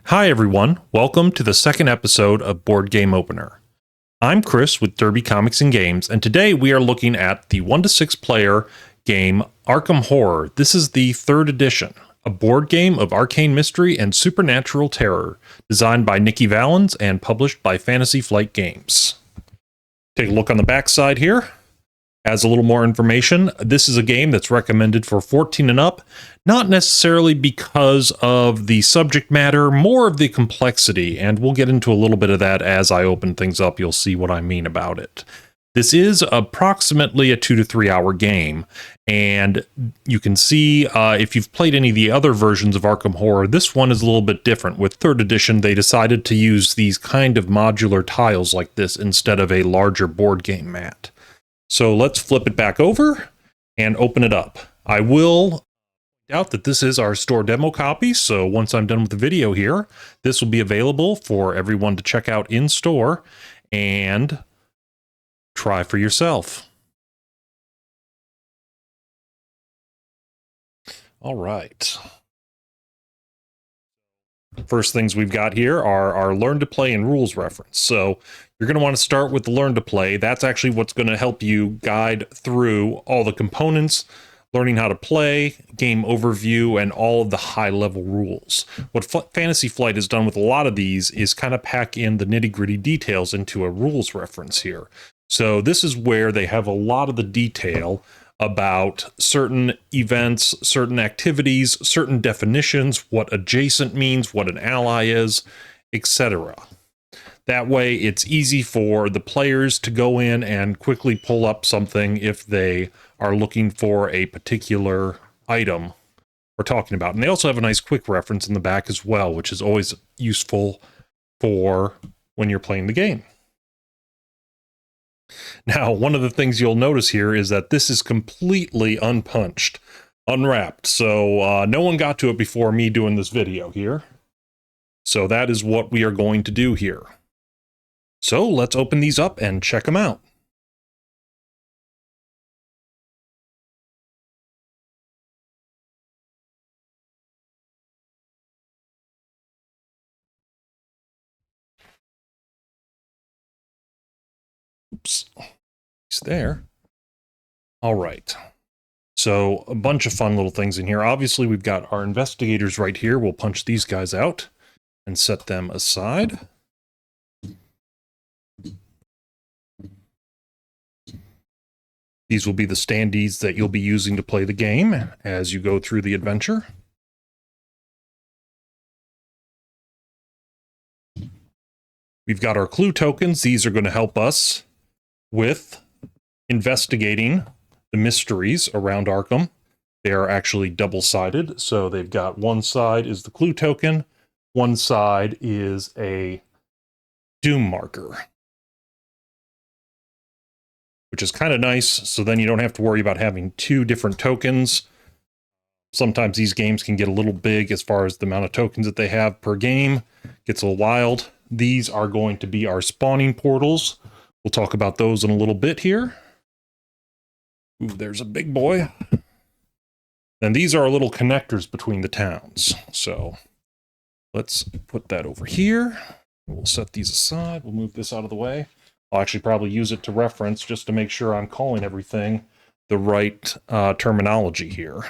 Hi everyone, welcome to the second episode of Board Game Opener. I'm Chris with Derby Comics and Games, and today we are looking at the 1 to 6 player game Arkham Horror. This is the third edition, a board game of arcane mystery and supernatural terror, designed by Nikki Valens and published by Fantasy Flight Games. Take a look on the back side here. As a little more information, this is a game that's recommended for 14 and up, not necessarily because of the subject matter, more of the complexity, and we'll get into a little bit of that as I open things up. You'll see what I mean about it. This is approximately a 2 to 3 hour game, and you can see if you've played any of the other versions of Arkham Horror, this one is a little bit different. With third edition, they decided to use these kind of modular tiles like this instead of a larger board game mat. So let's flip it back over and open it up. I will point out that this is our store demo copy, so once I'm done with the video here, this will be available for everyone to check out in store and try for yourself. All right. First things we've got here are our Learn to Play and Rules reference. So you're going to want to start with the Learn to Play. That's actually what's going to help you guide through all the components, learning how to play, game overview, and all of the high-level rules. What Fantasy Flight has done with a lot of these is kind of pack in the nitty-gritty details into a rules reference here. So this is where they have a lot of the detail about certain events, certain activities, certain definitions, what adjacent means, what an ally is, etc. That way, it's easy for the players to go in and quickly pull up something if they are looking for a particular item we're talking about. And they also have a nice quick reference in the back as well, which is always useful for when you're playing the game. Now, one of the things you'll notice here is that this is completely unpunched, unwrapped. So no one got to it before me doing this video here. So that is what we are going to do here. So let's open these up and check them out. Oops, he's there. All right. So a bunch of fun little things in here. Obviously, we've got our investigators right here. We'll punch these guys out and set them aside. These will be the standees that you'll be using to play the game as you go through the adventure. We've got our clue tokens. These are going to help us with investigating the mysteries around Arkham. They are actually double-sided, so they've got one side is the clue token, one side is a doom marker, which is kind of nice, so then you don't have to worry about having two different tokens. Sometimes these games can get a little big as far as the amount of tokens that they have per game. Gets a little wild. These are going to be our spawning portals. We'll talk about those in a little bit here. Ooh, there's a big boy. And these are our little connectors between the towns. So let's put that over here. We'll set these aside. We'll move this out of the way. I'll actually probably use it to reference just to make sure I'm calling everything the right terminology here.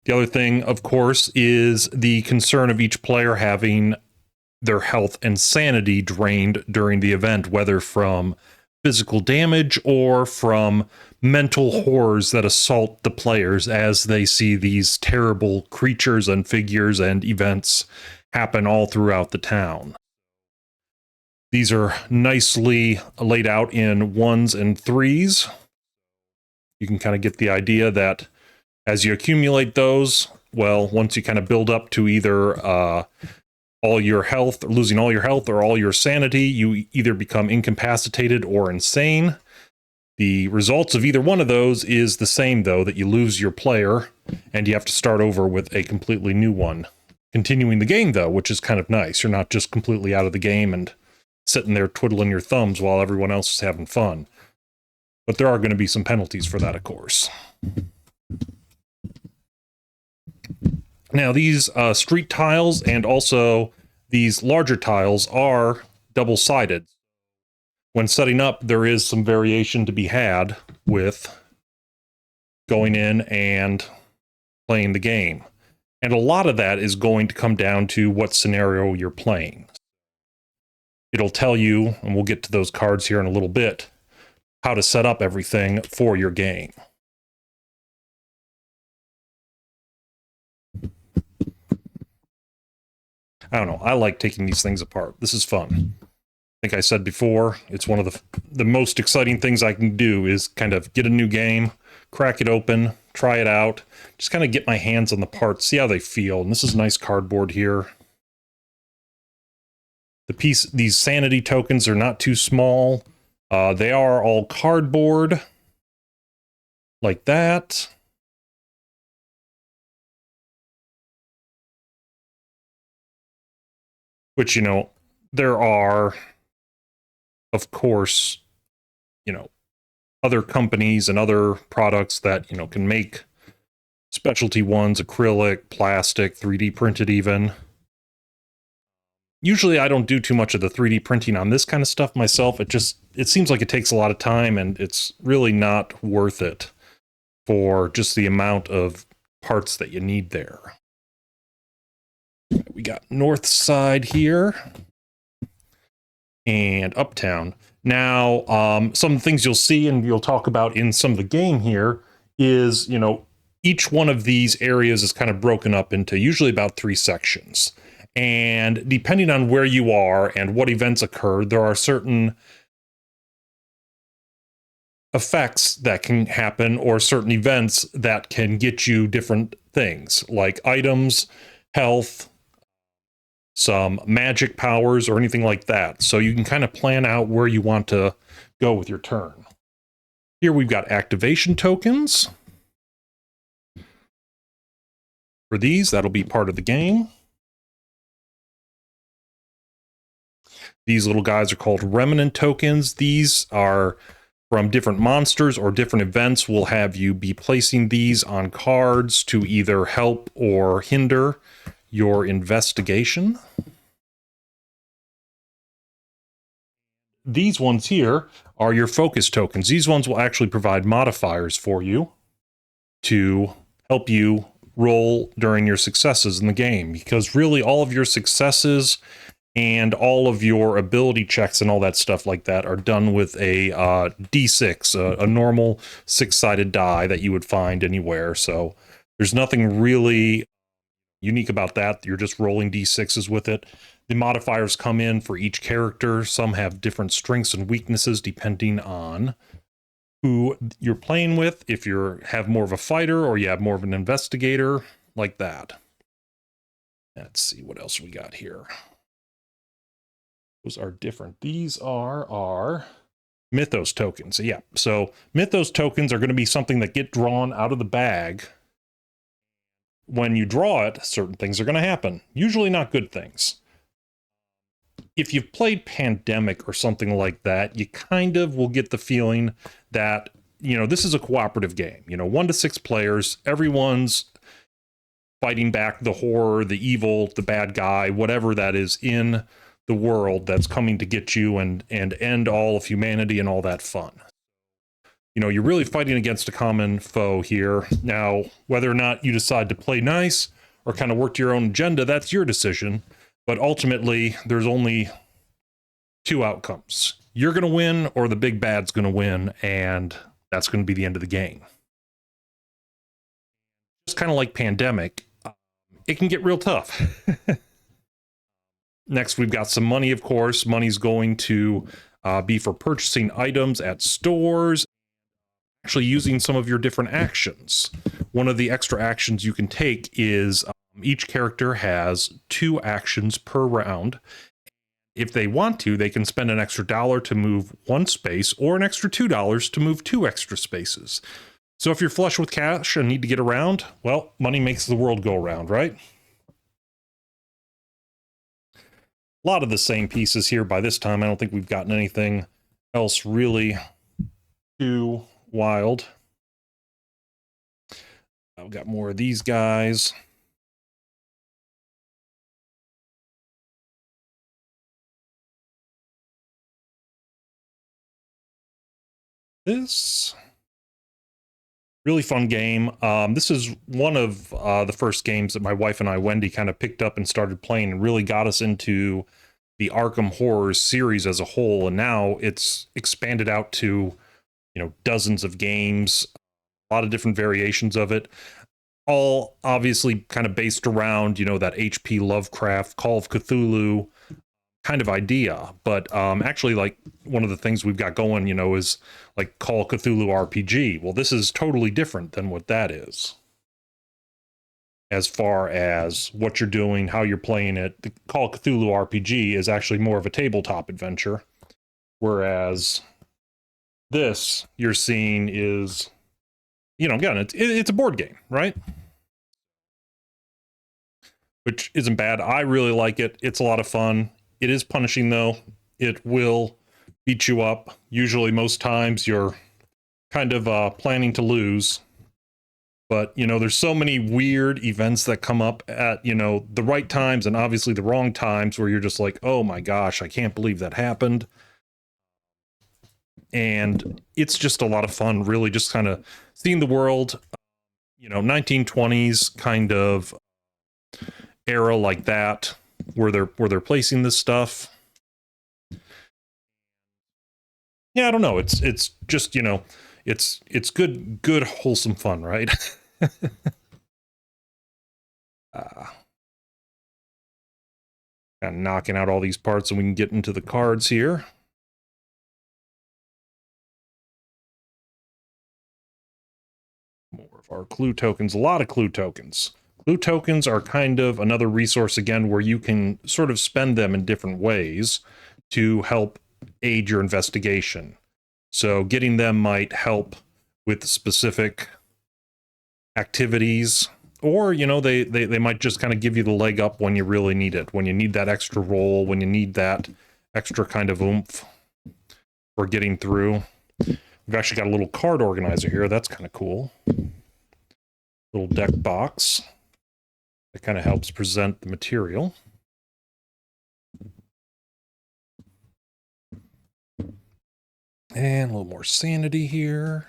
The other thing, of course, is the concern of each player having their health and sanity drained during the event, whether from physical damage or from mental horrors that assault the players as they see these terrible creatures and figures and events happen all throughout the town. These are nicely laid out in 1s and 3s. You can kind of get the idea that as you accumulate those, well, once you kind of build up to either all your health, losing all your health or all your sanity, you either become incapacitated or insane. The results of either one of those is the same, though, that you lose your player and you have to start over with a completely new one. Continuing the game, though, which is kind of nice. You're not just completely out of the game and sitting there twiddling your thumbs while everyone else is having fun. But there are going to be some penalties for that, of course. Now, these street tiles and also these larger tiles are double-sided. When setting up, there is some variation to be had with going in and playing the game. And a lot of that is going to come down to what scenario you're playing. It'll tell you, and we'll get to those cards here in a little bit, how to set up everything for your game. I don't know. I like taking these things apart. This is fun. I think I said before, it's one of the most exciting things I can do is kind of get a new game, crack it open, try it out, just kind of get my hands on the parts, see how they feel. And this is nice cardboard here. These sanity tokens are not too small. They are all cardboard, like that. Which, you know, there are, of course, you know, other companies and other products that, you know, can make specialty ones, acrylic, plastic, 3D printed even. Usually I don't do too much of the 3D printing on this kind of stuff myself. It seems like it takes a lot of time and it's really not worth it for just the amount of parts that you need there. We got North Side here and Uptown. Now, some things you'll see and you'll talk about in some of the game here is, you know, each one of these areas is kind of broken up into usually about 3 sections. And depending on where you are and what events occur, there are certain effects that can happen or certain events that can get you different things like items, health, some magic powers or anything like that. So you can kind of plan out where you want to go with your turn. Here we've got activation tokens. For these, that'll be part of the game. These little guys are called remnant tokens. These are from different monsters or different events. Will have you be placing these on cards to either help or hinder your investigation. These ones here are your focus tokens. These ones will actually provide modifiers for you to help you roll during your successes in the game, because really all of your successes and all of your ability checks and all that stuff like that are done with a D6, a normal 6-sided die that you would find anywhere. So there's nothing really unique about that. You're just rolling D6s with it. The modifiers come in for each character. Some have different strengths and weaknesses depending on who you're playing with. If you have more of a fighter or you have more of an investigator, like that. Let's see what else we got here. Those are different. These are our Mythos tokens. Yeah, so Mythos tokens are going to be something that get drawn out of the bag. When you draw it, certain things are going to happen. Usually not good things. If you've played Pandemic or something like that, you kind of will get the feeling that, you know, this is a cooperative game. You know, 1 to 6 players, everyone's fighting back the horror, the evil, the bad guy, whatever that is in the world that's coming to get you and end all of humanity and all that fun. You know, you're really fighting against a common foe here. Now, whether or not you decide to play nice or kind of work to your own agenda, that's your decision. But ultimately, there's only 2 outcomes. You're going to win or the big bad's going to win, and that's going to be the end of the game. Just kind of like Pandemic, it can get real tough. Next, we've got some money, of course. Money's going to be for purchasing items at stores, actually using some of your different actions. One of the extra actions you can take is each character has 2 actions per round. If they want to, they can spend an extra $1 to move 1 space or an extra $2 to move 2 extra spaces. So if you're flush with cash and need to get around, well, money makes the world go around, right? A lot of the same pieces here by this time. I don't think we've gotten anything else really too wild. I've got more of these guys. this. Really fun game. This is one of the first games that my wife and I, Wendy, kind of picked up and started playing and really got us into the Arkham Horror series as a whole. And now it's expanded out to, dozens of games, a lot of different variations of it, all obviously kind of based around, that H.P. Lovecraft, Call of Cthulhu kind of idea. But actually, like, one of the things we've got going, is like Call of Cthulhu RPG. Well, this is totally different than what that is. As far as what you're doing, how you're playing it, the Call of Cthulhu RPG is actually more of a tabletop adventure. Whereas this you're seeing is, again, it's a board game, right? Which isn't bad. I really like it. It's a lot of fun. It is punishing, though. It will beat you up. Usually, most times, you're kind of planning to lose. But, there's so many weird events that come up at, the right times and obviously the wrong times where you're just like, oh my gosh, I can't believe that happened. And it's just a lot of fun, really, just kind of seeing the world, 1920s kind of era like that, where they're placing this stuff. Yeah, I don't know. It's just, it's good wholesome fun, right? Kind of knocking out all these parts so we can get into the cards here. More of our clue tokens, a lot of clue tokens. Clue tokens are kind of another resource, again, where you can sort of spend them in different ways to help aid your investigation. So getting them might help with specific activities, or, they might just kind of give you the leg up when you really need it, when you need that extra roll, when you need that extra kind of oomph for getting through. We've actually got a little card organizer here. That's kind of cool. Little deck box that kind of helps present the material. And a little more sanity here.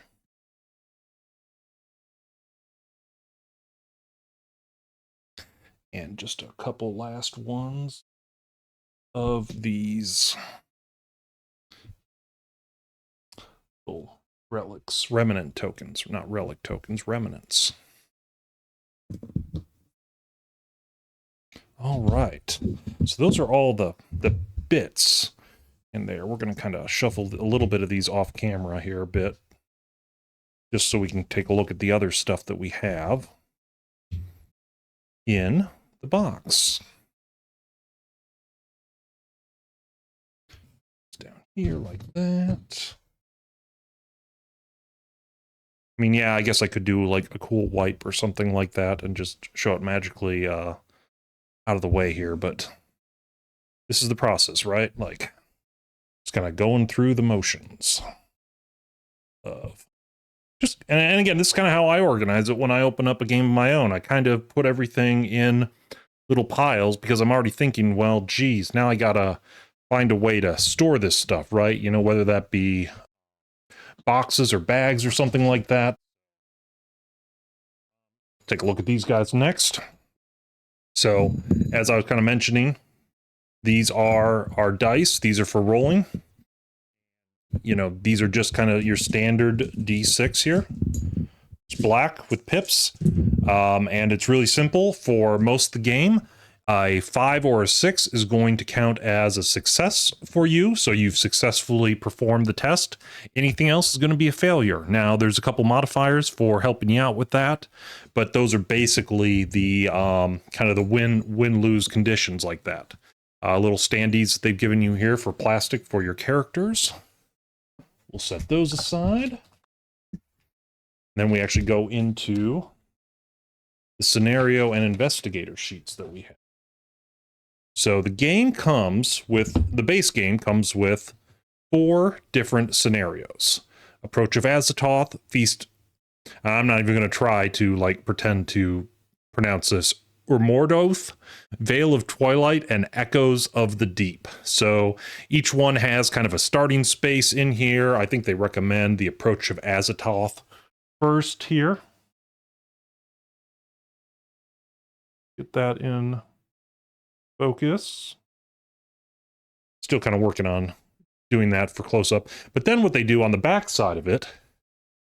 And just a couple last ones of these little relics, remnant tokens, not relic tokens, remnants. All right. So those are all the bits in there. We're going to kind of shuffle a little bit of these off camera here a bit, just so we can take a look at the other stuff that we have in the box. It's down here like that. I mean, yeah, I guess I could do like a cool wipe or something like that and just show it magically out of the way here, but this is the process, right? Like, it's kind of going through the motions of just, and again, this is kind of how I organize it when I open up a game of my own. I kind of put everything in little piles because I'm already thinking, well, geez, now I gotta find a way to store this stuff, right? Whether that be boxes or bags or something like that. Take a look at these guys next. So, as I was kind of mentioning, these are our dice. These are for rolling. These are just kind of your standard D6 here. It's black with pips. And it's really simple for most of the game. A 5 or a 6 is going to count as a success for you, so you've successfully performed the test. Anything else is going to be a failure. Now, there's a couple modifiers for helping you out with that, but those are basically the kind of the win-lose conditions like that. Little standees they've given you here for plastic for your characters. We'll set those aside. Then we actually go into the scenario and investigator sheets that we have. So the game comes with, the base game comes with 4 different scenarios. Approach of Azathoth, Feast. I'm not even going to try to pretend to pronounce this. Mordoth, Veil of Twilight, and Echoes of the Deep. So each one has kind of a starting space in here. I think they recommend the Approach of Azathoth first here. Get that in focus. Still kind of working on doing that for close-up. But then what they do on the back side of it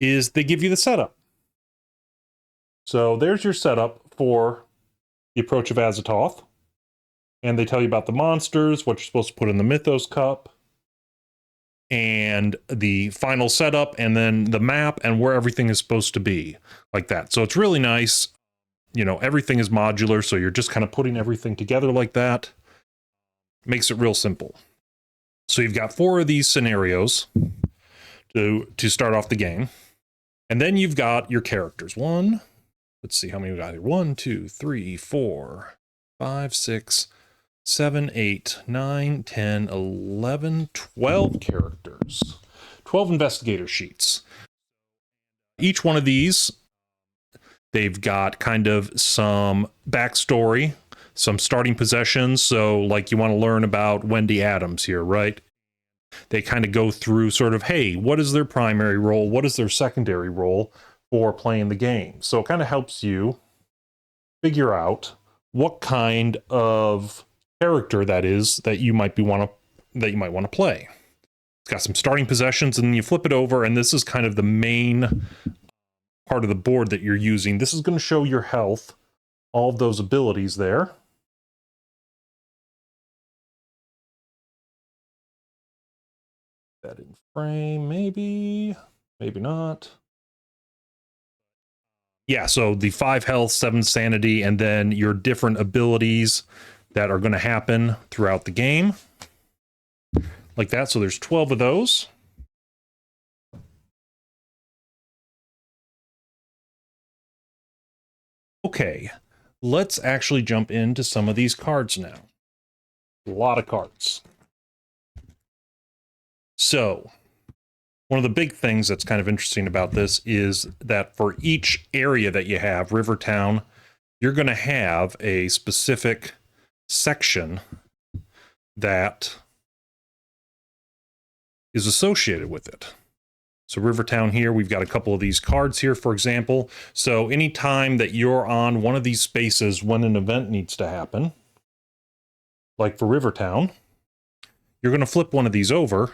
is they give you the setup. So there's your setup for the Approach of Azathoth. And they tell you about the monsters, what you're supposed to put in the Mythos Cup, and the final setup, and then the map, and where everything is supposed to be, like that. So it's really nice. You know, everything is modular, so you're just kind of putting everything together like that. Makes it real simple. So you've got 4 of these scenarios to start off the game. And then you've got your characters. Let's see how many we got here. 1, 2, 3, 4, 5, 6, 7, 8, 9, 10, 11, 12 characters. 12 investigator sheets. Each one of these, they've got kind of some backstory, some starting possessions. So like you want to learn about Wendy Adams here, right? They kind of go through sort of, hey, what is their primary role? What is their secondary role for playing the game? So it kind of helps you figure out what kind of character that is that you might want to play. It's got some starting possessions, and then you flip it over, and this is kind of the main part of the board that you're using. This is going to show your health, all of those abilities there. That in frame, maybe not. Yeah, so the 5 health, 7 sanity, and then your different abilities that are going to happen throughout the game. Like that, so there's 12 of those. Okay, let's actually jump into some of these cards now. A lot of cards. So, one of the big things that's kind of interesting about this is that for each area that you have, Rivertown, you're going to have a specific section that is associated with it. So Rivertown here, we've got a couple of these cards here, for example. So anytime that you're on one of these spaces when an event needs to happen, like for Rivertown, you're going to flip one of these over,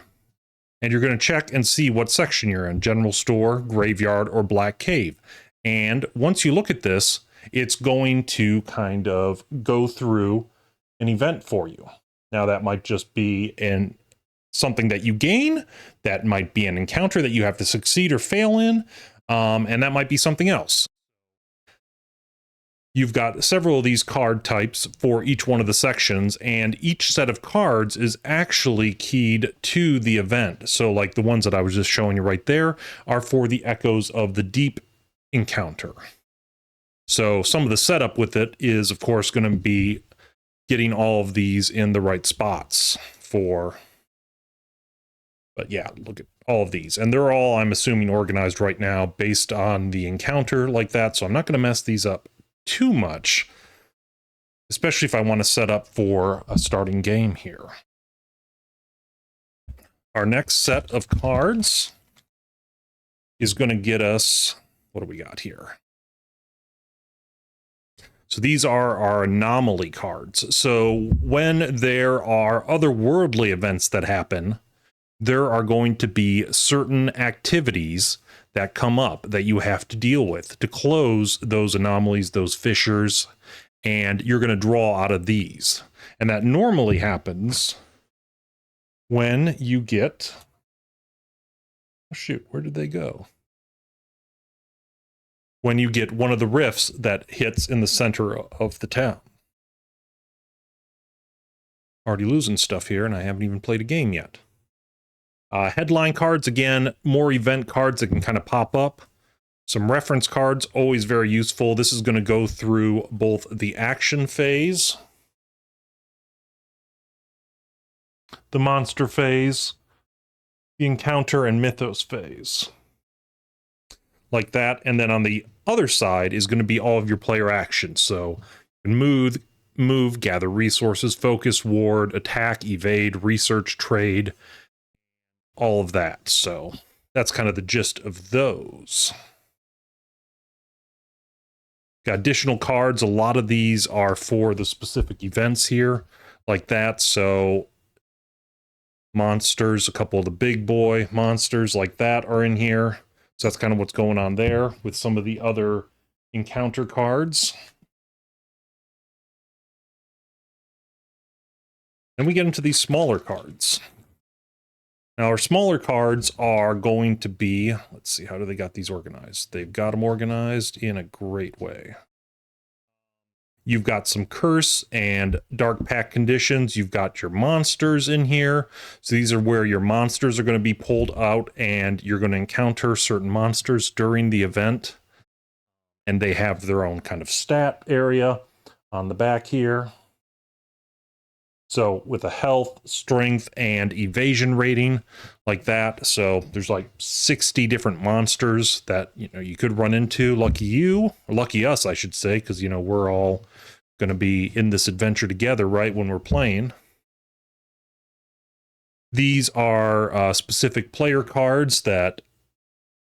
and you're going to check and see what section you're in, General Store, Graveyard, or Black Cave. And once you look at this, it's going to kind of go through an event for you. Now, that might just be something that you gain, that might be an encounter that you have to succeed or fail in, and that might be something else. You've got several of these card types for each one of the sections, and each set of cards is actually keyed to the event. So like the ones that I was just showing you right there are for the Echoes of the Deep encounter. So some of the setup with it is, of course, going to be getting all of these in the right spots for... But yeah, look at all of these. And they're all, I'm assuming, organized right now based on the encounter like that. So I'm not going to mess these up too much, especially if I want to set up for a starting game here. Our next set of cards is going to get us, what do we got here? So these are our anomaly cards. So when there are otherworldly events that happen, there are going to be certain activities that come up that you have to deal with to close those anomalies, those fissures, and you're going to draw out of these. And that normally happens when you get... Oh, shoot, where did they go? When you get one of the rifts that hits in the center of the town. Already losing stuff here, and I haven't even played a game yet. Headline cards, again, more event cards that can kind of pop up. Some reference cards, always very useful. This is going to go through both the action phase, the monster phase, the encounter and mythos phase. Like that. And then on the other side is going to be all of your player actions. So And move, gather resources, focus, ward, attack, evade, research, trade, all of that. So that's kind of the gist of those. Got additional cards. A lot of these are for the specific events here, like that. So monsters, a couple of the big boy monsters like that are in here. So that's kind of what's going on there with some of the other encounter cards. And we get into these smaller cards. Now, our smaller cards are going to be, let's see, how do they got these organized? They've got them organized in a great way. You've got some curse and dark pack conditions. You've got your monsters in here. So these are where your monsters are going to be pulled out, and you're going to encounter certain monsters during the event. And they have their own kind of stat area on the back here. So with a health, strength, and evasion rating like that. So there's like 60 different monsters that, you know, you could run into. Lucky you, or lucky us, I should say, because, you know, we're all going to be in this adventure together, right, when we're playing. These are specific player cards that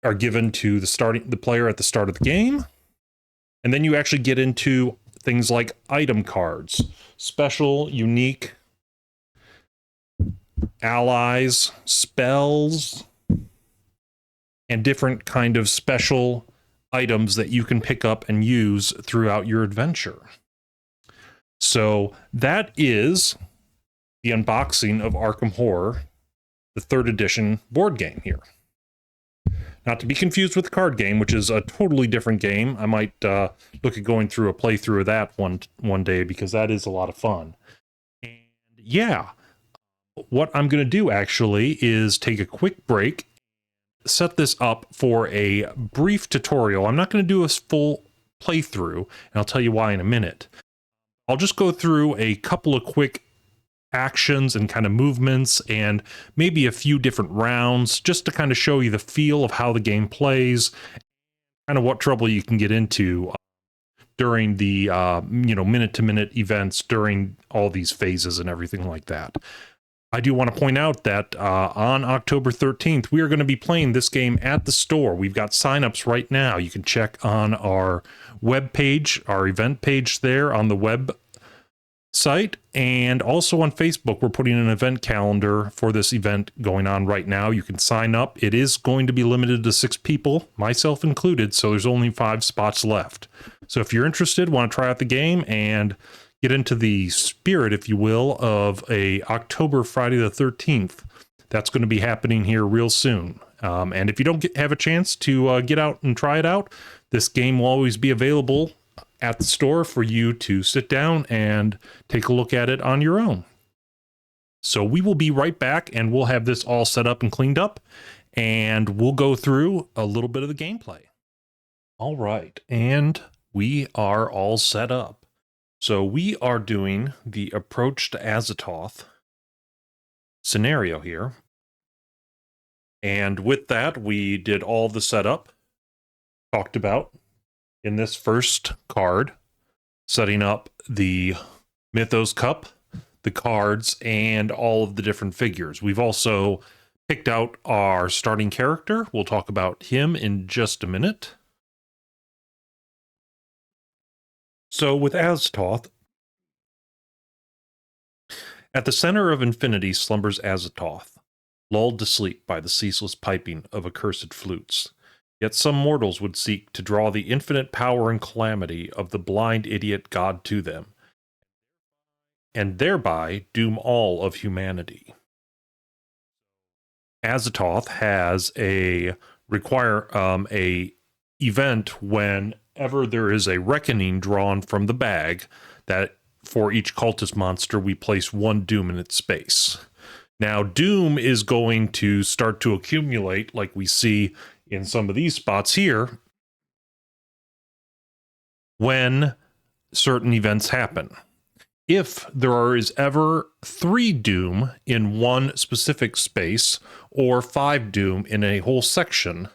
are given to the player at the start of the game. And then you actually get into things like item cards, special, unique, allies, spells, and different kind of special items that you can pick up and use throughout your adventure. So that is the unboxing of Arkham Horror, the 3rd edition board game here. Not to be confused with the card game, which is a totally different game. I might look at going through a playthrough of that one day, because that is a lot of fun. And yeah, what I'm going to do actually is take a quick break, set this up for a brief tutorial. I'm not going to do a full playthrough, and I'll tell you why in a minute. I'll just go through a couple of quick actions and kind of movements and maybe a few different rounds, just to kind of show you the feel of how the game plays, kind of what trouble you can get into during the minute-to-minute events during all these phases and everything like that. I do want to point out that on October 13th, we are going to be playing this game at the store. We've got signups right now. You can check on our web page, our event page there on the web site, and also on Facebook. We're putting an event calendar for this event going on right now. You can sign up. It is going to be limited to 6 people, myself included, so there's only 5 spots left. So if you're interested, want to try out the game and get into the spirit, if you will, of a October Friday the 13th, that's going to be happening here real soon. And if you don't have a chance to get out and try it out, this game will always be available at the store for you to sit down and take a look at it on your own. So we will be right back, and we'll have this all set up and cleaned up, and we'll go through a little bit of the gameplay. All right, and we are all set up. So we are doing the Approach to Azathoth scenario here. And with that, we did all the setup talked about in this first card, setting up the Mythos Cup, the cards, and all of the different figures. We've also picked out our starting character. We'll talk about him in just a minute. So with Azathoth, at the center of infinity slumbers Azathoth, lulled to sleep by the ceaseless piping of accursed flutes. Yet some mortals would seek to draw the infinite power and calamity of the blind idiot god to them, and thereby doom all of humanity. Azathoth has a event whenever there is a reckoning drawn from the bag, that for each cultist monster we place 1 doom in its space. Now, doom is going to start to accumulate, like we see in some of these spots here, when certain events happen. If there is ever 3 doom in one specific space, or 5 doom in a whole section,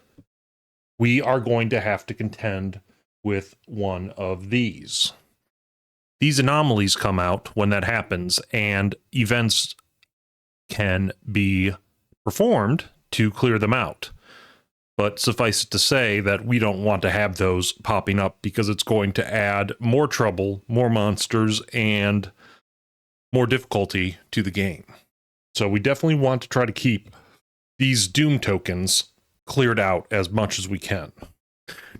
we are going to have to contend with one of these. these anomalies come out when that happens, and events can be performed to clear them out. But suffice it to say that we don't want to have those popping up because it's going to add more trouble, more monsters, and more difficulty to the game. So we definitely want to try to keep these Doom tokens cleared out as much as we can.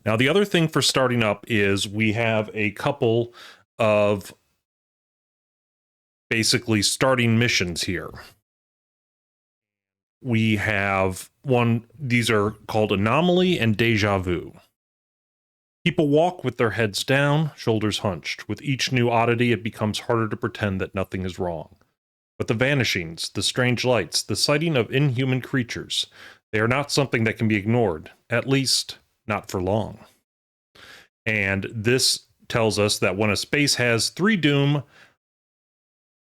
Now, the other thing for starting up is we have a couple of basically starting missions here. We have one, these are called Anomaly and Deja Vu. People walk with their heads down, shoulders hunched. With each new oddity, it becomes harder to pretend that nothing is wrong. But the vanishings, the strange lights, the sighting of inhuman creatures, they are not something that can be ignored, at least not for long. And this tells us that when a space has 3 Doom,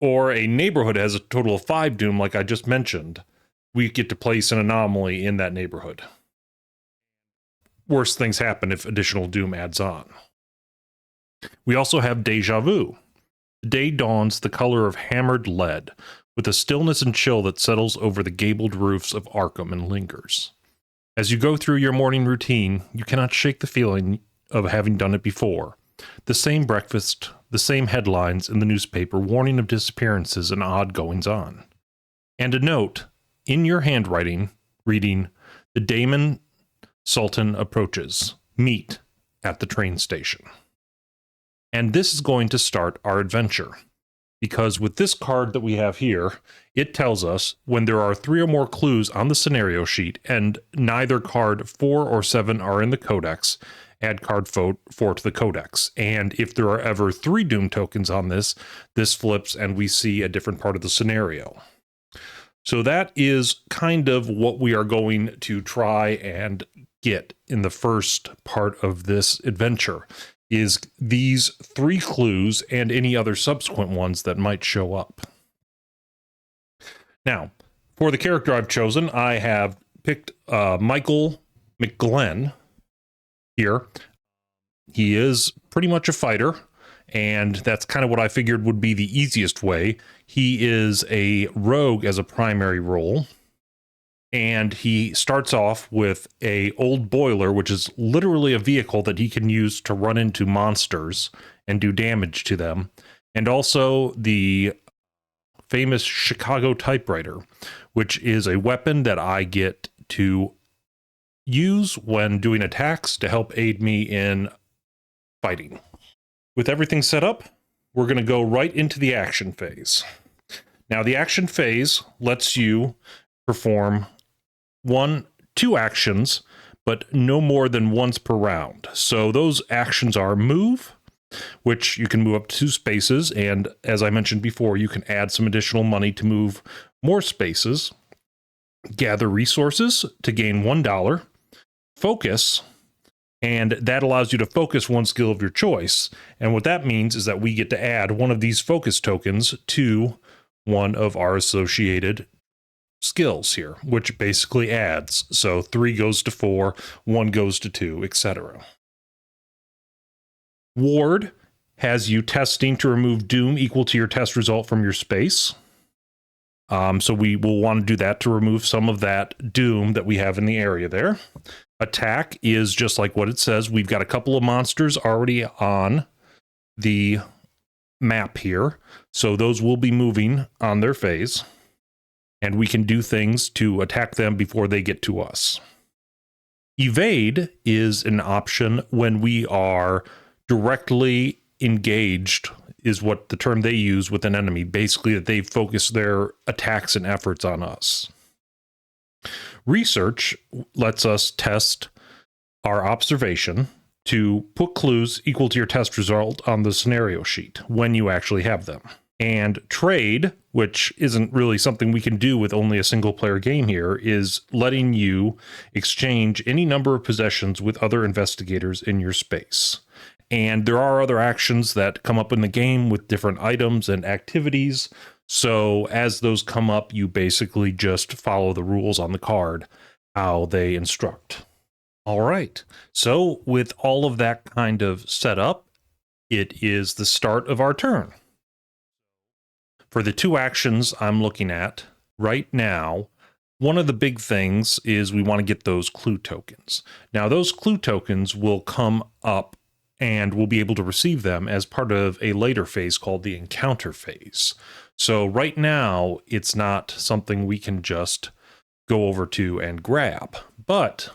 or a neighborhood has a total of 5 Doom, like I just mentioned, we get to place an anomaly in that neighborhood. Worse things happen if additional Doom adds on. We also have Deja Vu. The day dawns the color of hammered lead, with a stillness and chill that settles over the gabled roofs of Arkham and lingers. As you go through your morning routine, you cannot shake the feeling of having done it before. The same breakfast, the same headlines in the newspaper warning of disappearances and odd goings-on. And a note in your handwriting reading, "The Damon Sultan approaches. Meet at the train station." And this is going to start our adventure. Because with this card that we have here, it tells us when there are 3 or more clues on the scenario sheet and neither card 4 or 7 are in the codex, add card 4 to the codex. And if there are ever 3 Doom tokens on this, this flips and we see a different part of the scenario. So that is kind of what we are going to try and get in the first part of this adventure, is these 3 clues and any other subsequent ones that might show up. Now, for the character I've chosen, I have picked Michael McGlenn here. He is pretty much a fighter, and that's kind of what I figured would be the easiest way. He is a rogue as a primary role, and he starts off with a old boiler, which is literally a vehicle that he can use to run into monsters and do damage to them, and also the famous Chicago typewriter, which is a weapon that I get to use when doing attacks to help aid me in fighting. With everything set up, we're going to go right into the action phase. Now, the action phase lets you perform 2 actions, but no more than once per round. So those actions are move, which you can move up to 2 spaces, and as I mentioned before, you can add some additional money to move more spaces. Gather resources to gain $1. Focus, and that allows you to focus one skill of your choice. And what that means is that we get to add one of these focus tokens to one of our associated skills here, which basically adds. So 3 goes to 4, 1 goes to 2, etc. Ward has you testing to remove Doom equal to your test result from your space. So we will want to do that to remove some of that Doom that we have in the area there. Attack is just like what it says. We've got a couple of monsters already on the map here, so those will be moving on their phase, and we can do things to attack them before they get to us. Evade is an option when we are directly engaged, is what the term they use with an enemy, basically that they focus their attacks and efforts on us. Research lets us test our observation to put clues equal to your test result on the scenario sheet when you actually have them. And trade, which isn't really something we can do with only a single player game here, is letting you exchange any number of possessions with other investigators in your space. And there are other actions that come up in the game with different items and activities. So as those come up, you basically just follow the rules on the card, how they instruct. All right. So with all of that kind of set up, it is the start of our turn. For the 2 actions I'm looking at right now, one of the big things is we want to get those clue tokens. Now, those clue tokens will come up and we'll be able to receive them as part of a later phase called the encounter phase. So right now, it's not something we can just go over to and grab, but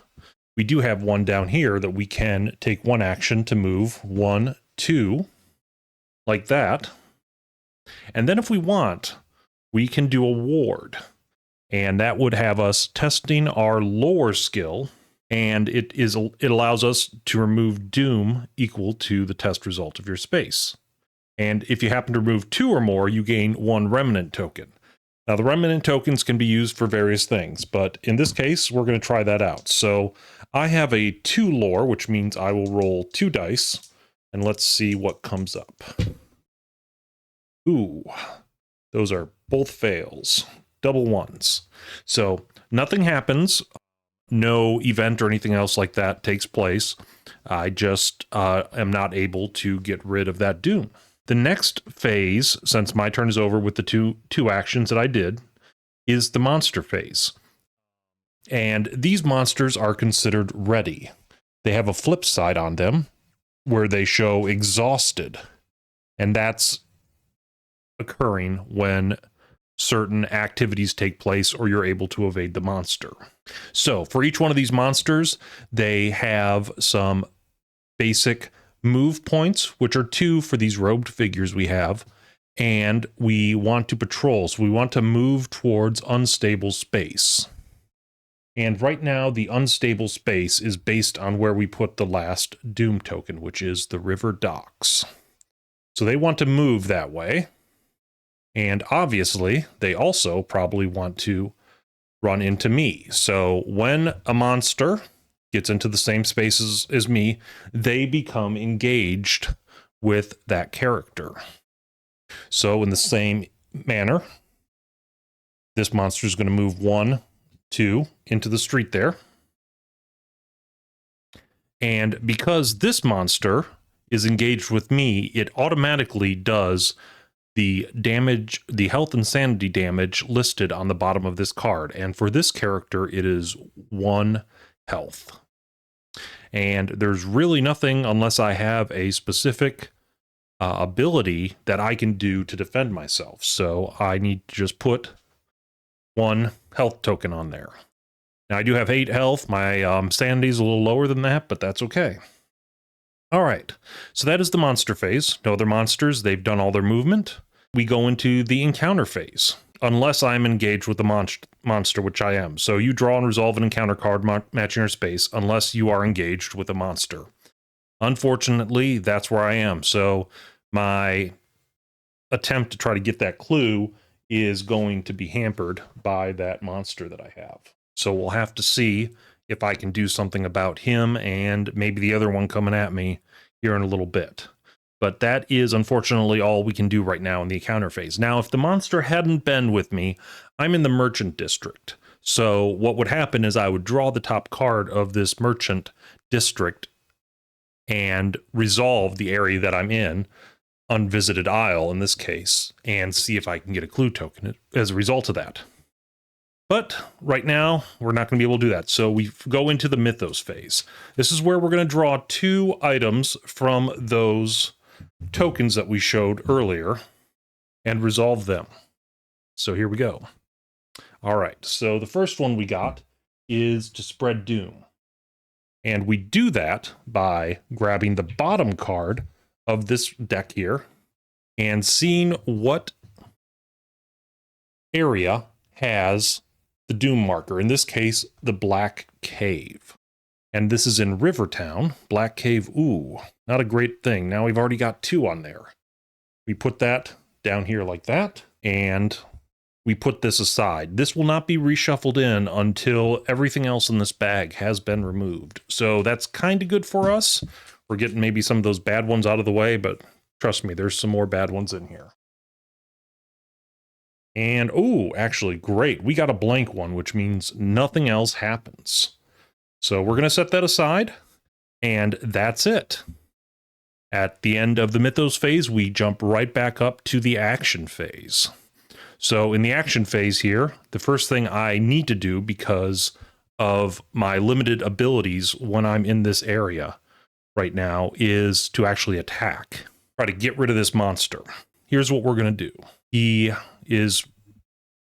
we do have one down here that we can take 1 action to move 1, 2, like that. And then if we want, we can do a ward. And that would have us testing our lore skill, and it allows us to remove doom equal to the test result of your space. And if you happen to remove 2 or more, you gain 1 remnant token. Now, the remnant tokens can be used for various things, but in this case, we're going to try that out. So I have a 2 lore, which means I will roll 2 dice, and let's see what comes up. Ooh, those are both fails. Double 1s. So nothing happens. No event or anything else like that takes place. I just am not able to get rid of that doom. The next phase, since my turn is over with the two actions that I did, is the monster phase. And these monsters are considered ready. They have a flip side on them where they show exhausted. And that's occurring when certain activities take place or you're able to evade the monster. So for each one of these monsters, they have some basic move points, which are 2 for these robed figures we have, and we want to patrol, so we want to move towards unstable space. And right now, the unstable space is based on where we put the last doom token, which is the river docks. So they want to move that way. And obviously, they also probably want to run into me. So when a monster gets into the same spaces as me, they become engaged with that character. So in the same manner, this monster is going to move 1, 2 into the street there. And because this monster is engaged with me, it automatically does the damage, the health and sanity damage listed on the bottom of this card. And for this character, it is 1 health. And there's really nothing, unless I have a specific ability that I can do to defend myself. So I need to just put 1 health token on there. Now I do have 8 health. My sanity is a little lower than that, but that's okay. All right, so that is the monster phase. No other monsters, they've done all their movement. We go into the encounter phase, unless I'm engaged with the monster, which I am. So you draw and resolve an encounter card matching your space, unless you are engaged with a monster. Unfortunately, that's where I am. So my attempt to try to get that clue is going to be hampered by that monster that I have. So we'll have to see if I can do something about him and maybe the other one coming at me here in a little bit. But that is unfortunately all we can do right now in the encounter phase. Now, if the monster hadn't been with me, I'm in the merchant district. So what would happen is I would draw the top card of this merchant district and resolve the area that I'm in, unvisited isle in this case, and see if I can get a clue token as a result of that. But right now, we're not going to be able to do that. So we go into the Mythos phase. This is where we're going to draw 2 items from those tokens that we showed earlier and resolve them. So here we go. All right, so the first one we got is to spread doom. And we do that by grabbing the bottom card of this deck here and seeing what area has the doom marker, in this case, the Black Cave. And this is in Rivertown. Black Cave, ooh, not a great thing. Now we've already got 2 on there. We put that down here like that, and we put this aside. This will not be reshuffled in until everything else in this bag has been removed. So that's kind of good for us. We're getting maybe some of those bad ones out of the way, but trust me, there's some more bad ones in here. And, oh, actually, great. We got a blank one, which means nothing else happens. So we're going to set that aside, and that's it. At the end of the Mythos phase, we jump right back up to the action phase. So in the action phase here, the first thing I need to do because of my limited abilities when I'm in this area right now is to actually attack. Try to get rid of this monster. Here's what we're going to do. He is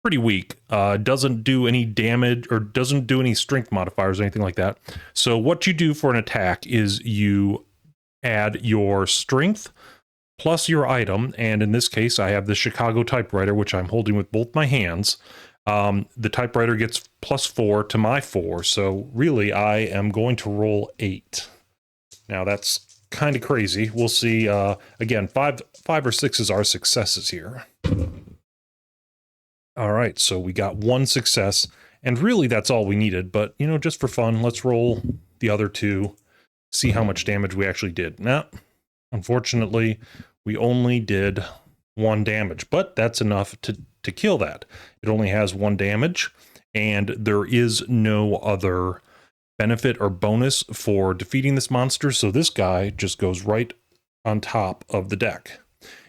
pretty weak, doesn't do any damage or doesn't do any strength modifiers or anything like that. So what you do for an attack is you add your strength plus your item, and in this case I have the Chicago typewriter, which I'm holding with both my hands. The typewriter gets +4 to my 4, so really I am going to roll 8. Now that's kind of crazy. We'll see. Again, 5 or 6 are successes here. All right, so we got 1 success, and really that's all we needed, but you know, just for fun, let's roll the other 2, see how much damage we actually did. Now, unfortunately, we only did 1 damage, but that's enough to kill that. It only has 1 damage, and there is no other benefit or bonus for defeating this monster, so this guy just goes right on top of the deck.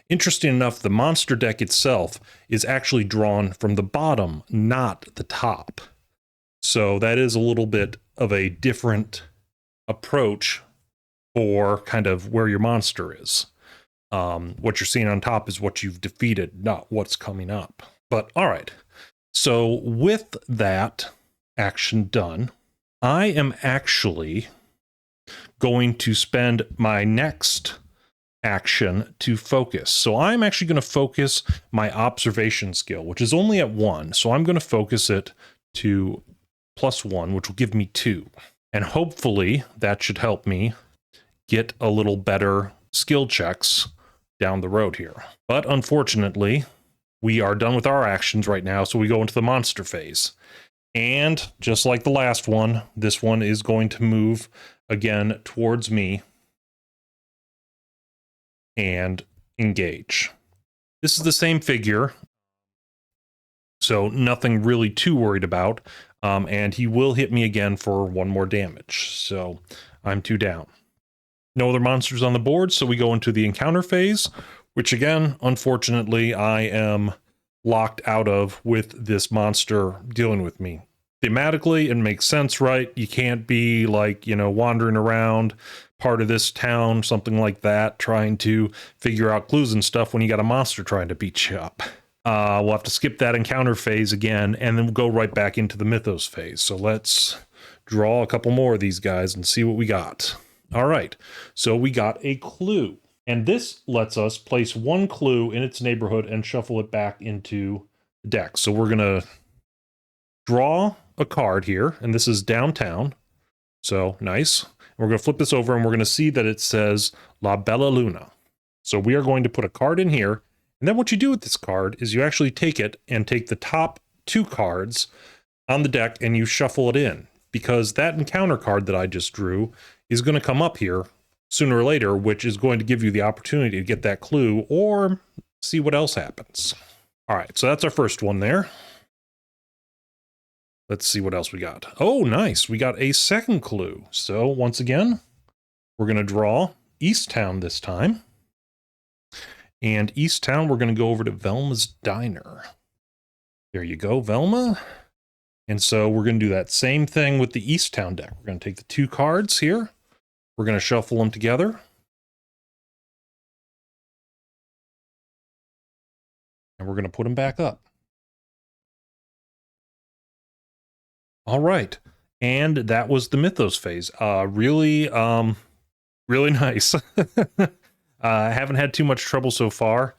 Interesting enough, the monster deck itself is actually drawn from the bottom, not the top. So that is a little bit of a different approach for kind of where your monster is. What you're seeing on top is what you've defeated, not what's coming up. But all right, so with that action done, I am actually going to spend my next action to focus. So I'm actually going to focus my observation skill, which is only at 1. So I'm going to focus it to +1, which will give me 2. And hopefully that should help me get a little better skill checks down the road here. But unfortunately, we are done with our actions right now, so we go into the monster phase. And just like the last one, this one is going to move again towards me and engage. This is the same figure, so nothing really too worried about. And he will hit me again for 1 more damage, so I'm 2 down. No other monsters on the board, so we go into the encounter phase, which again, unfortunately, I am locked out of with this monster dealing with me. Thematically, it makes sense, right? You can't be like, you know, wandering around part of this town, something like that, trying to figure out clues and stuff when you got a monster trying to beat you up. We'll have to skip that encounter phase again, and then we'll go right back into the Mythos phase. So let's draw a couple more of these guys and see what we got. All right, so we got a clue, and this lets us place 1 clue in its neighborhood and shuffle it back into the deck. So we're gonna draw a card here, and this is downtown, so nice. We're going to flip this over, and we're going to see that it says La Bella Luna. So we are going to put a card in here, and then what you do with this card is you actually take it and take the top 2 cards on the deck and you shuffle it in, because that encounter card that I just drew is going to come up here sooner or later, which is going to give you the opportunity to get that clue or see what else happens. All right, so that's our first one there. Let's see what else we got. Oh, nice. We got a second clue. So once again, we're going to draw Easttown this time. And Easttown, we're going to go over to Velma's Diner. There you go, Velma. And so we're going to do that same thing with the Easttown deck. We're going to take the 2 cards here. We're going to shuffle them together. And we're going to put them back up. All right, and that was the Mythos phase. Really nice. I haven't had too much trouble so far.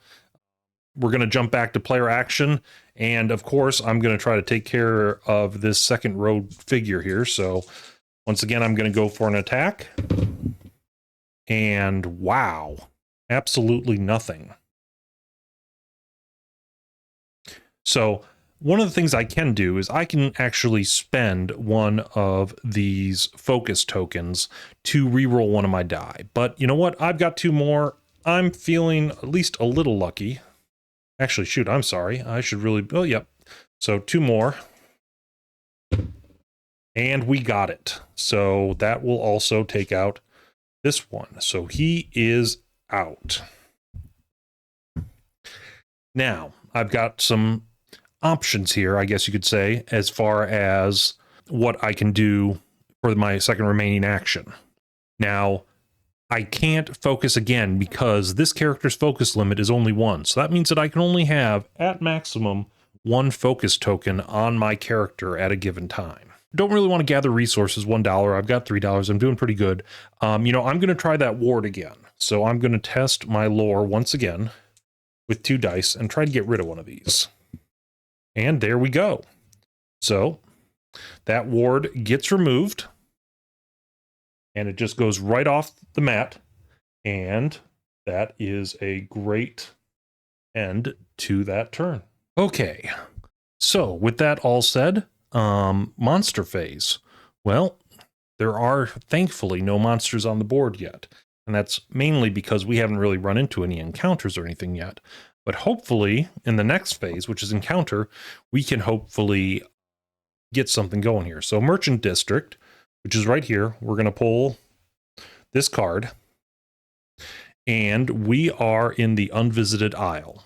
We're going to jump back to player action, and of course, I'm going to try to take care of this second row figure here. So once again, I'm going to go for an attack, and wow, absolutely nothing. So one of the things I can do is I can actually spend one of these focus tokens to reroll one of my die. But you know what? I've got 2 more. I'm feeling at least a little lucky. Actually, shoot, I'm sorry. I should really... Oh, yep. So 2 more. And we got it. So that will also take out this one. So he is out. Now, I've got some options here, I guess you could say, as far as what I can do for my second remaining action. Now, I can't focus again because this character's focus limit is only 1. So that means that I can only have, at maximum, 1 focus token on my character at a given time. Don't really want to gather resources, $1. I've got $3. I'm doing pretty good. I'm going to try that ward again. So I'm going to test my lore once again with 2 dice and try to get rid of one of these. And there we go. So that ward gets removed. And it just goes right off the mat. And that is a great end to that turn. Okay. So with that all said, monster phase. Well, there are thankfully no monsters on the board yet. And that's mainly because we haven't really run into any encounters or anything yet. But hopefully in the next phase, which is encounter, we can hopefully get something going here. So Merchant District, which is right here, we're going to pull this card. And we are in the Unvisited Isle.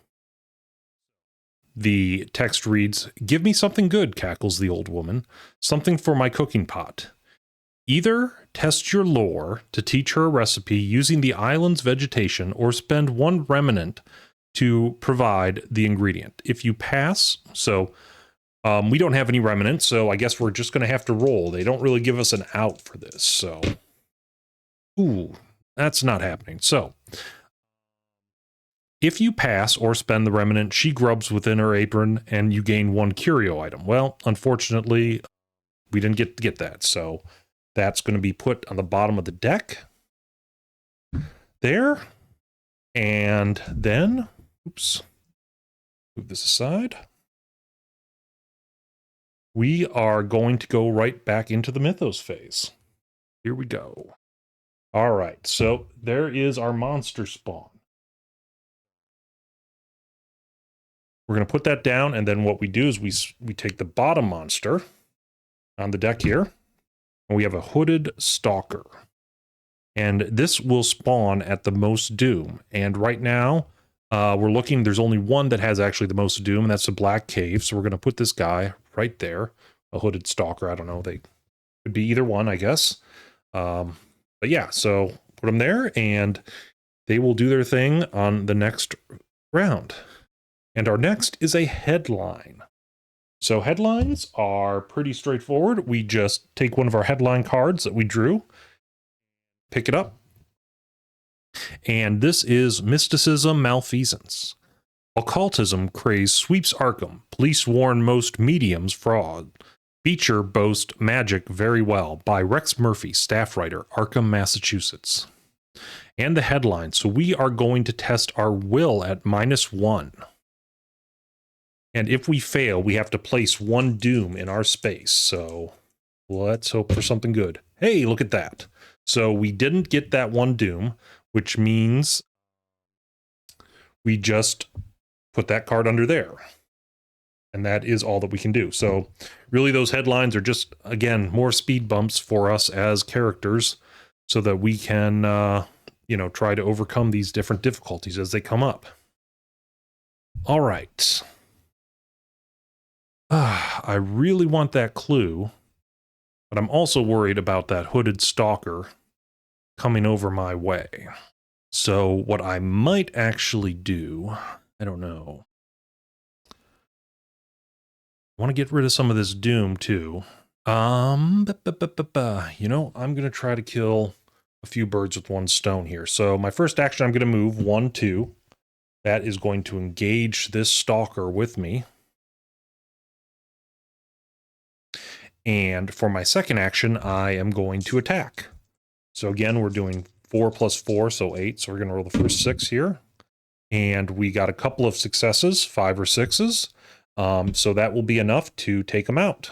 The text reads, "Give me something good," cackles the old woman. "Something for my cooking pot. Either test your lore to teach her a recipe using the island's vegetation or spend 1 remnant to provide the ingredient. If you pass," so we don't have any remnants, so I guess we're just going to have to roll. They don't really give us an out for this, so. Ooh, that's not happening. So, if you pass or spend the remnant, she grubs within her apron and you gain 1 curio item. Well, unfortunately, we didn't get that, so that's going to be put on the bottom of the deck. There. And then, oops, move this aside. We are going to go right back into the Mythos phase. Here we go. All right, so there is our monster spawn. We're going to put that down, and then what we do is we take the bottom monster on the deck here, and we have a hooded stalker. And this will spawn at the most doom. And right now, we're looking, there's only one that has actually the most doom, and that's the Black Cave. So we're going to put this guy right there, a hooded stalker. I don't know, they could be either one, I guess. But yeah, so put them there, and they will do their thing on the next round. And our next is a headline. So headlines are pretty straightforward. We just take one of our headline cards that we drew, pick it up, and this is Mysticism Malfeasance. Occultism craze sweeps Arkham. Police warn most mediums fraud. Feature boast magic very well by Rex Murphy, staff writer, Arkham, Massachusetts. And the headline. So we are going to test our will at -1. And if we fail, we have to place 1 doom in our space. So let's hope for something good. Hey, look at that. So we didn't get that 1 doom, which means we just put that card under there. And that is all that we can do. So really those headlines are just, again, more speed bumps for us as characters so that we can, try to overcome these different difficulties as they come up. All right. I really want that clue, but I'm also worried about that hooded stalker coming over my way. So what I might actually do, I don't know. I want to get rid of some of this doom too. I'm going to try to kill a few birds with 1 stone here. So my first action, I'm going to move 1, 2. That is going to engage this stalker with me. And for my second action, I am going to attack. So again, we're doing 4 plus 4, so 8. So we're going to roll the first 6 here. And we got a couple of successes, 5 or 6s. So that will be enough to take them out.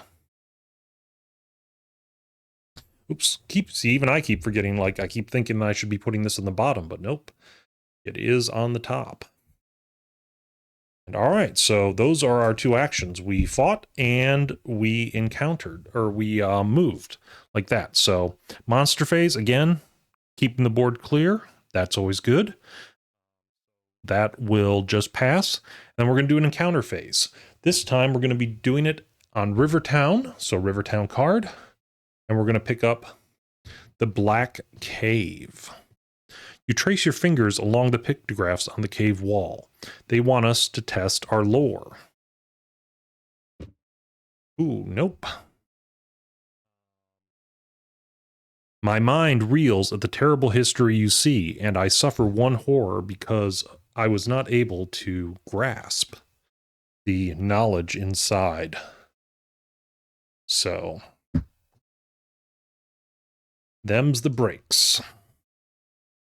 Oops, even I keep forgetting, I keep thinking that I should be putting this in the bottom, but nope. It is on the top. And all right, so those are our 2 actions. We fought and we encountered, or we moved like that. So monster phase, again, keeping the board clear. That's always good. That will just pass. Then we're going to do an encounter phase. This time we're going to be doing it on Rivertown. So Rivertown card. And we're going to pick up the Black Cave. You trace your fingers along the pictographs on the cave wall. They want us to test our lore. Ooh, nope. My mind reels at the terrible history you see, and I suffer one horror because I was not able to grasp the knowledge inside. So, them's the breaks.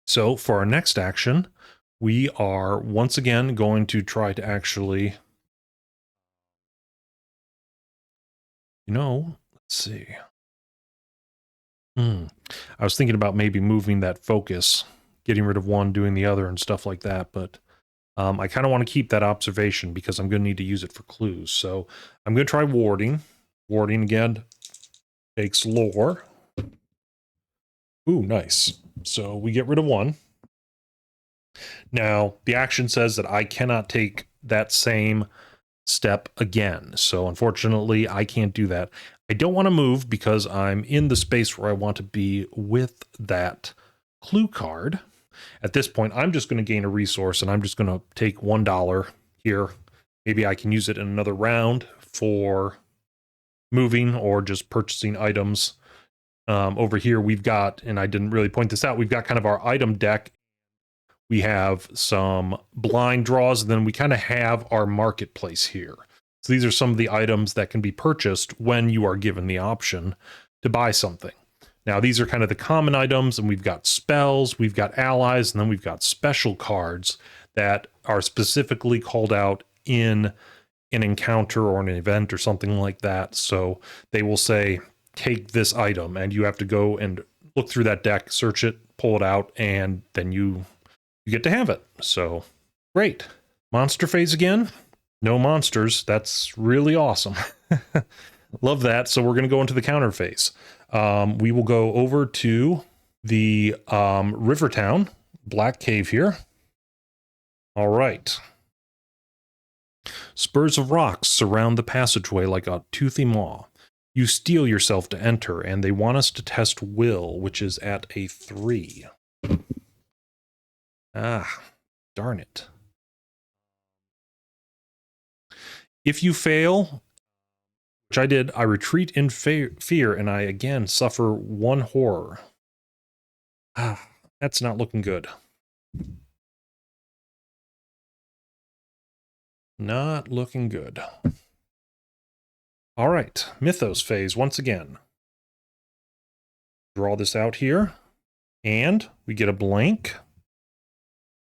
So, for our next action, we are once again going to try to actually, let's see. I was thinking about maybe moving that focus, getting rid of one, doing the other, and stuff like that, but I kind of want to keep that observation because I'm going to need to use it for clues. So I'm going to try warding. Warding again takes lore. Ooh, nice. So we get rid of one. Now, the action says that I cannot take that same step again. So unfortunately, I can't do that. I don't want to move because I'm in the space where I want to be with that clue card. At this point, I'm just going to gain a resource, and I'm just going to take $1 here. Maybe I can use it in another round for moving or just purchasing items. Over here, we've got, and I didn't really point this out, we've got kind of our item deck. We have some blind draws, and then we kind of have our marketplace here. So these are some of the items that can be purchased when you are given the option to buy something. Now, these are kind of the common items, and we've got spells, we've got allies, and then we've got special cards that are specifically called out in an encounter or an event or something like that. So they will say, take this item, and you have to go and look through that deck, search it, pull it out, and then you get to have it. So great. Monster phase again. No monsters. That's really awesome. Love that. So we're going to go into the counter phase. We will go over to the Rivertown Black Cave here. All right. Spurs of rocks surround the passageway like a toothy maw. You steel yourself to enter, and they want us to test will, which is at a 3. Ah, darn it. If you fail, which I did, I retreat in fear, and I again suffer 1 horror. Ah, that's not looking good. Not looking good. All right, Mythos phase once again. Draw this out here, and we get a blank.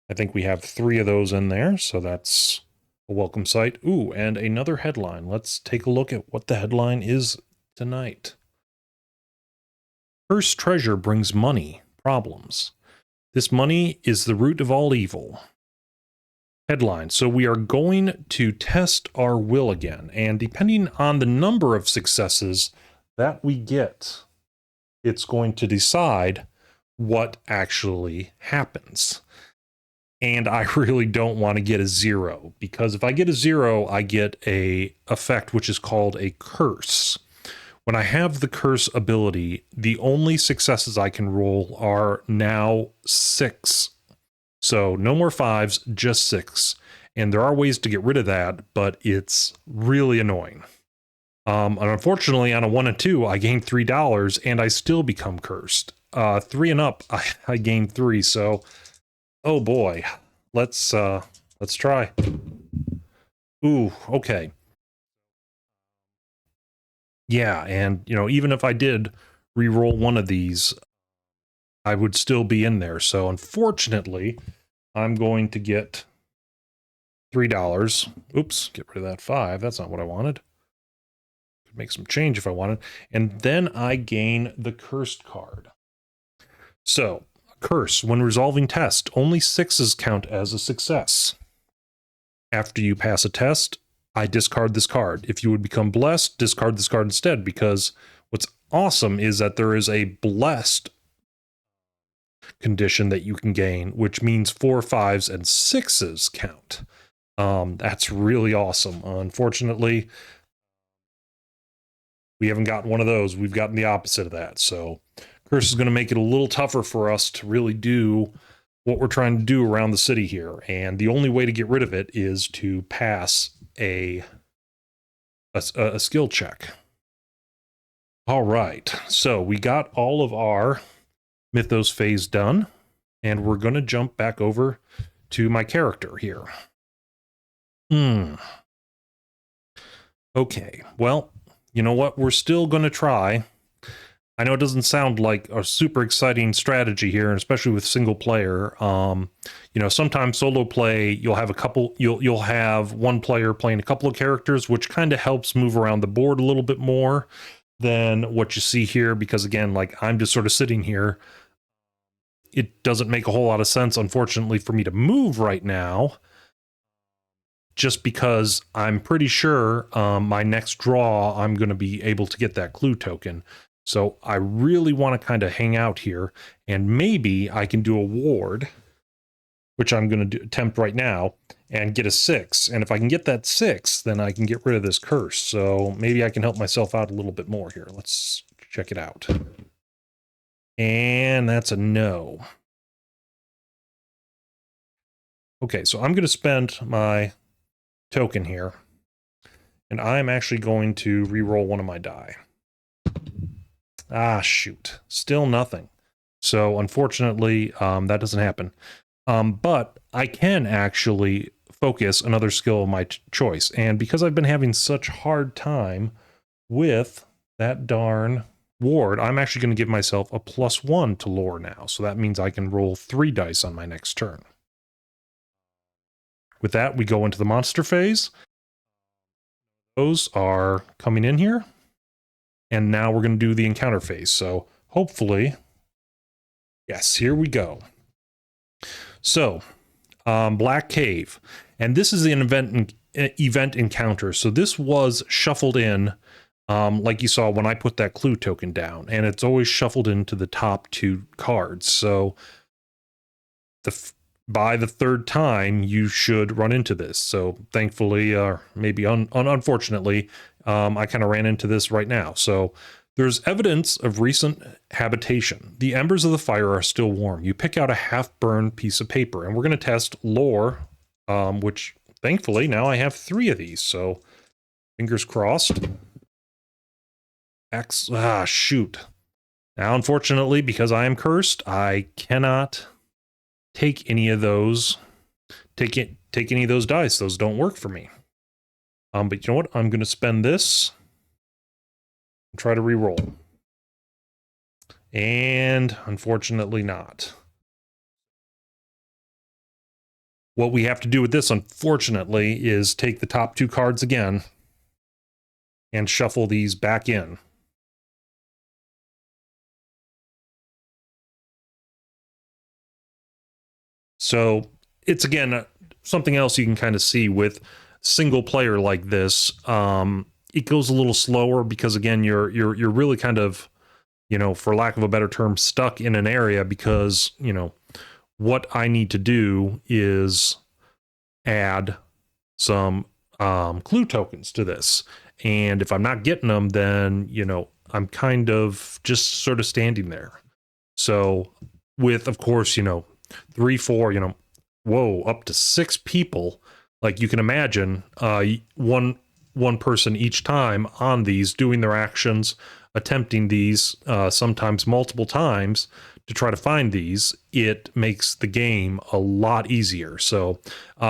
I think we have 3 of those in there, so that's a welcome sight. Ooh, and another headline. Let's take a look at what the headline is tonight. Cursed treasure brings money, problems. This money is the root of all evil. Headline. So we are going to test our will again, and depending on the number of successes that we get, it's going to decide what actually happens. And I really don't want to get a 0, because if I get a 0, I get a effect which is called a curse. When I have the curse ability, the only successes I can roll are now 6. So no more 5s, just 6. And there are ways to get rid of that, but it's really annoying. And unfortunately, on a 1 and 2, I gain $3, and I still become cursed. 3 and up, I gain 3. So, oh boy, let's try. Ooh, okay. Yeah, and even if I did re-roll one of these, I would still be in there. So unfortunately, I'm going to get $3. Oops, get rid of that 5. That's not what I wanted. Could make some change if I wanted. And then I gain the cursed card. So, curse. When resolving test, only 6s count as a success. After you pass a test, I discard this card. If you would become blessed, discard this card instead, because what's awesome is that there is a blessed condition that you can gain, which means 4, 5s, and 6s count. That's really awesome. Unfortunately, we haven't gotten one of those. We've gotten the opposite of that. So Curse is going to make it a little tougher for us to really do what we're trying to do around the city here. And the only way to get rid of it is to pass a skill check. All right. So we got all of our Mythos phase done. And we're going to jump back over to my character here. Okay. Well, you know what? We're still going to try. I know it doesn't sound like a super exciting strategy here, especially with single player. You know, sometimes solo play, you'll have you'll have one player playing a couple of characters, which kind of helps move around the board a little bit more than what you see here. Because again, like I'm just sort of sitting here. It doesn't make a whole lot of sense, unfortunately, for me to move right now, just because I'm pretty sure my next draw, I'm going to be able to get that clue token. So I really want to kind of hang out here, and maybe I can do a ward, which I'm going to attempt right now, and get a 6. And if I can get that 6, then I can get rid of this curse. So maybe I can help myself out a little bit more here. Let's check it out. And that's a no. Okay, so I'm going to spend my token here, and I'm actually going to re-roll one of my die. Ah, shoot. Still nothing. So unfortunately, that doesn't happen. But I can actually focus another skill of my choice. And because I've been having such a hard time with that darn ward, I'm actually going to give myself a +1 to lore now. So that means I can roll 3 dice on my next turn. With that, we go into the monster phase. Those are coming in here. And now we're going to do the encounter phase. So hopefully, yes, here we go. So, Black Cave. And this is an event encounter. So this was shuffled in, like you saw when I put that clue token down. And it's always shuffled into the top 2 cards. So by the 3rd time, you should run into this. So thankfully, maybe unfortunately, I kind of ran into this right now. So there's evidence of recent habitation. The embers of the fire are still warm. You pick out a half-burned piece of paper, and we're going to test lore, which thankfully now I have 3 of these. So fingers crossed. Shoot. Now, unfortunately, because I am cursed, I cannot take any of those. Take any of those dice. Those don't work for me. But you know what? I'm going to spend this and try to re-roll. And unfortunately not. What we have to do with this, unfortunately, is take the top 2 cards again and shuffle these back in. So it's, again, something else you can kind of see with single player like this. It goes a little slower because, again, you're really kind of, you know, for lack of a better term, stuck in an area because, you know, what I need to do is add some clue tokens to this. And if I'm not getting them, then, you know, I'm kind of just sort of standing there. So with, of course, you know, 3, 4, you know, whoa, up to 6 people, like you can imagine, one person each time on these doing their actions, attempting these, sometimes multiple times to try to find these, it makes the game a lot easier. So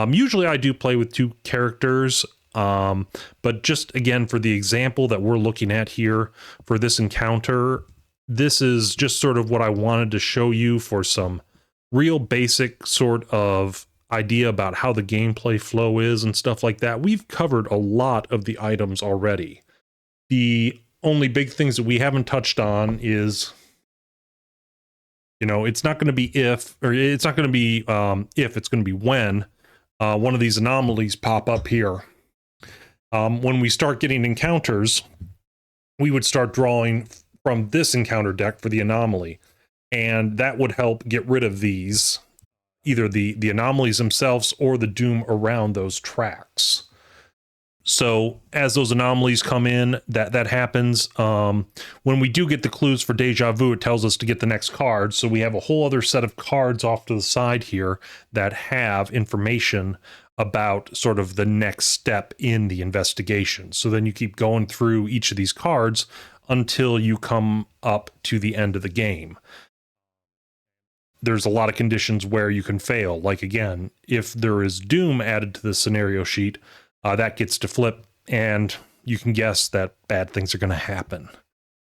usually I do play with 2 characters, but just again, for the example that we're looking at here for this encounter, this is just sort of what I wanted to show you for some real basic sort of idea about how the gameplay flow is and stuff like that. We've covered a lot of the items already. The only big things that we haven't touched on is, you know, it's not going to be if, it's going to be when one of these anomalies pop up here. When we start getting encounters, we would start drawing from this encounter deck for the anomaly. and that would help get rid of these, either the anomalies themselves or the doom around those tracks. So as those anomalies come in, that happens. When we do get the clues for deja vu, it tells us to get the next card. So we have a whole other set of cards off to the side here that have information about sort of the next step in the investigation. So then you keep going through each of these cards until you come up to the end of the game. There's a lot of conditions where you can fail. Like, again, if there is doom added to the scenario sheet, that gets to flip, and you can guess that bad things are going to happen.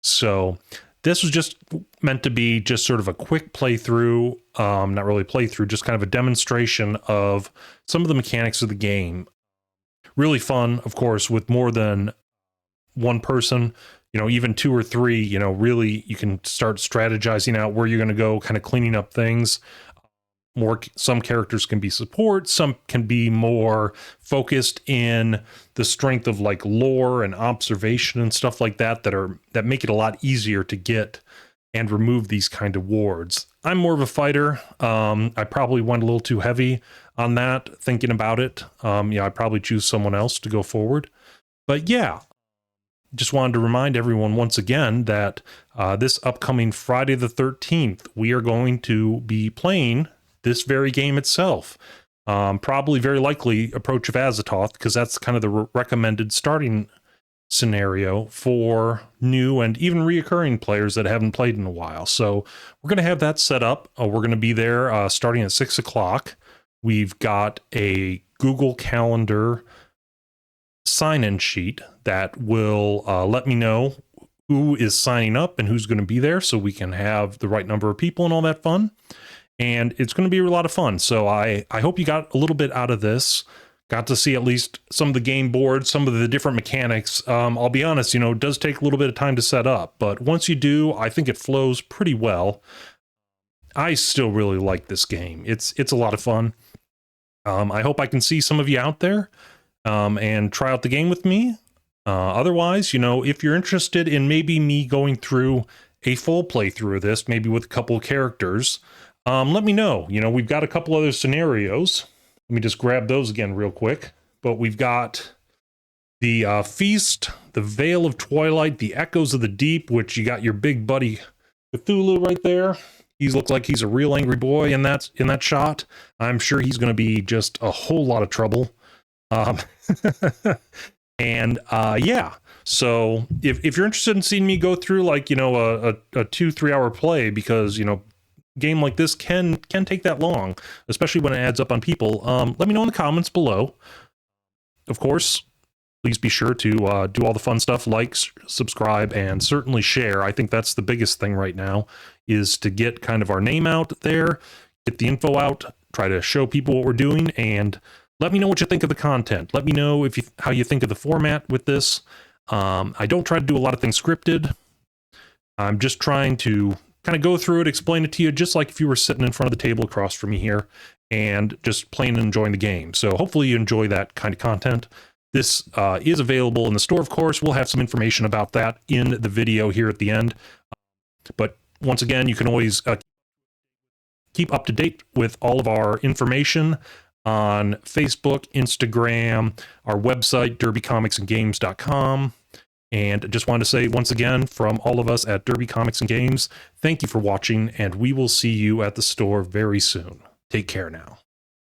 So this was just meant to be just sort of a quick playthrough, not really playthrough, just kind of a demonstration of some of the mechanics of the game. Really fun, of course, with more than one person, even 2 or 3, really you can start strategizing out where you're going to go, kind of cleaning up things. Some characters can be support, some can be more focused in the strength of like lore and observation and stuff like that that make it a lot easier to get and remove these kind of wards. I'm more of a fighter. I probably went a little too heavy on that, thinking about it. I'd probably choose someone else to go forward. But yeah, just wanted to remind everyone once again that this upcoming Friday the 13th, we are going to be playing this very game itself. Probably very likely Approach of Azathoth, because that's kind of the recommended starting scenario for new and even reoccurring players that haven't played in a while. So we're going to have that set up. We're going to be there starting at 6 o'clock. We've got a Google Calendar sign-in sheet that will let me know who is signing up and who's going to be there, so we can have the right number of people and all that fun. And it's going to be a lot of fun. So I hope you got a little bit out of this. Got to see at least some of the game boards, some of the different mechanics. I'll be honest, it does take a little bit of time to set up, but once you do, I think it flows pretty well. I still really like this game. It's a lot of fun. I hope I can see some of you out there and try out the game with me. Otherwise, if you're interested in maybe me going through a full playthrough of this, maybe with a couple of characters, let me know. We've got a couple other scenarios. Let me just grab those again real quick. But we've got the Feast, the Veil of Twilight, the Echoes of the Deep, which you got your big buddy Cthulhu right there. He looks like he's a real angry boy in that shot. I'm sure he's going to be just a whole lot of trouble. And yeah, so if you're interested in seeing me go through like, a 2-3 hour play, because, game like this can take that long, especially when it adds up on people, let me know in the comments below. Of course, please be sure to do all the fun stuff, like, subscribe, and certainly share. I think that's the biggest thing right now, is to get kind of our name out there, get the info out, try to show people what we're doing, and let me know what you think of the content. Let me know how you think of the format with this. I don't try to do a lot of things scripted. I'm just trying to kind of go through it, explain it to you, just like if you were sitting in front of the table across from me here and just playing and enjoying the game. So hopefully you enjoy that kind of content. This is available in the store, of course. We'll have some information about that in the video here at the end. But once again, you can always keep up to date with all of our information on Facebook, Instagram, our website, derbycomicsandgames.com. And just wanted to say once again, from all of us at Derby Comics and Games, thank you for watching, and we will see you at the store very soon. Take care now.